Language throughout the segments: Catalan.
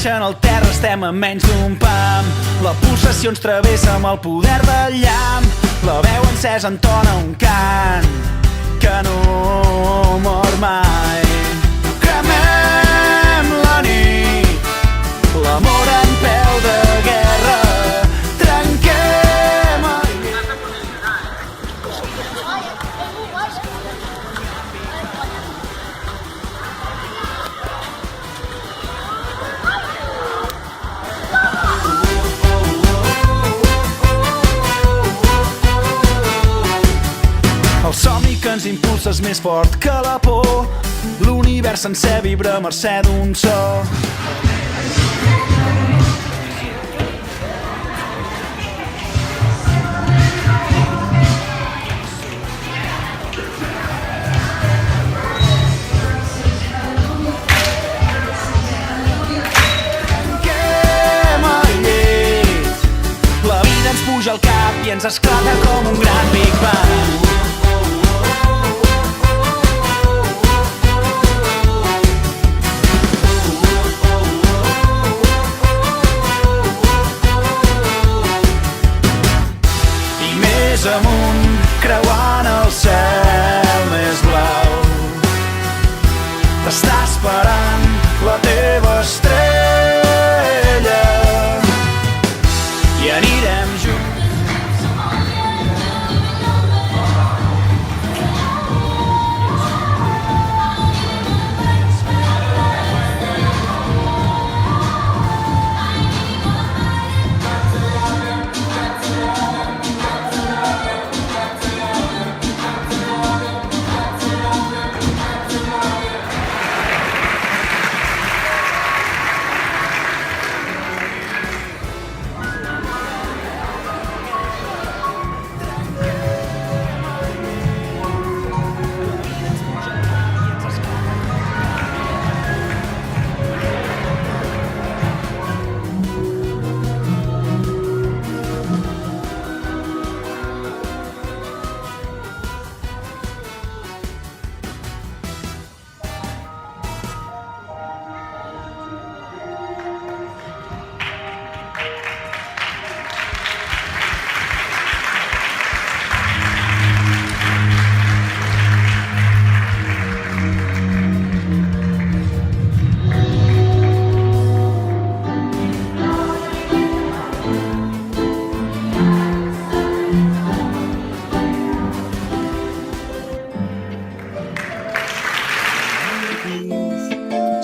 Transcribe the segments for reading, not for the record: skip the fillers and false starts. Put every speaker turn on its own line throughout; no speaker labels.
en el terra estem a menys d'un pam. La pulsació ens travessa amb el poder del llamp. La veu encesa entona un cant que no mor mai. Cremem la nit, l'amor en peu de guerra. Trenquem el... El somni que ens impulsa és més fort que la por. L'univers sencer vibra a mercè d'un so. Tanquem el llit, la vida ens puja al cap i ens esclata com un gran Big Bang. Més amunt, creuant el cel més blau, t'està esperant la teva estrella i anirem junts.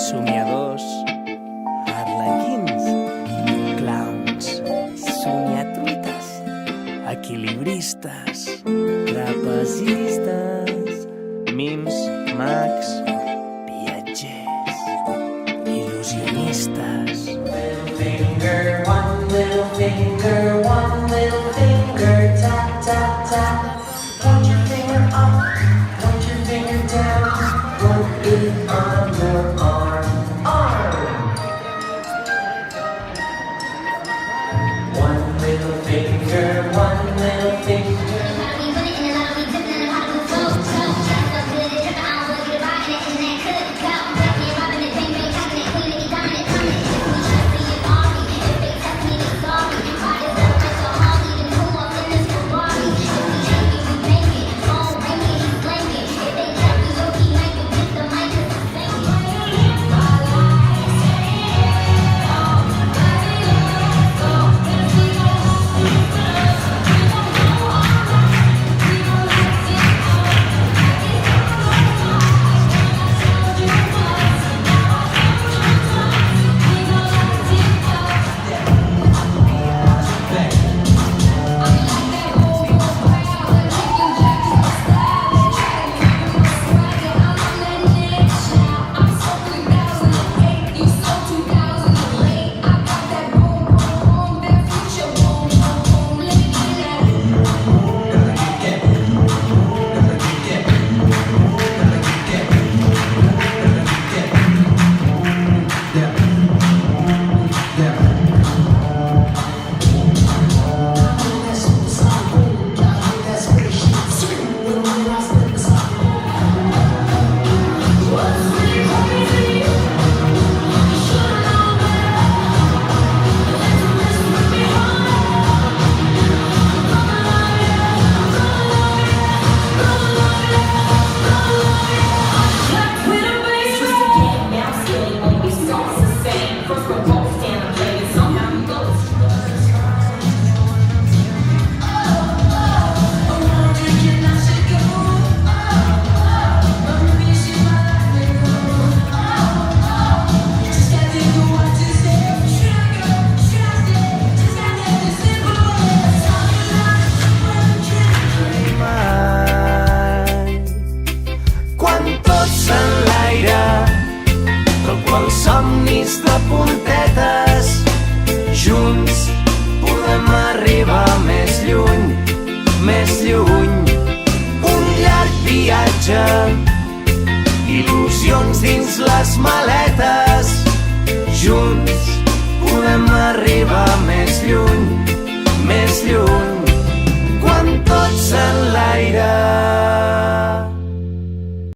Somiadors, arlequins, clowns, somiatruites, equilibristes, trapezistes, mims, mags, viatgers, il·lusionistes. One little finger, tap, tap, tap. Point your finger up, point your finger down. Put it on your arm. One little finger.
tennis de puntetes. Junts podem arribar més lluny, més lluny. Un llarg viatge, il·lusions dins les maletes. Junts podem arribar més lluny, més lluny.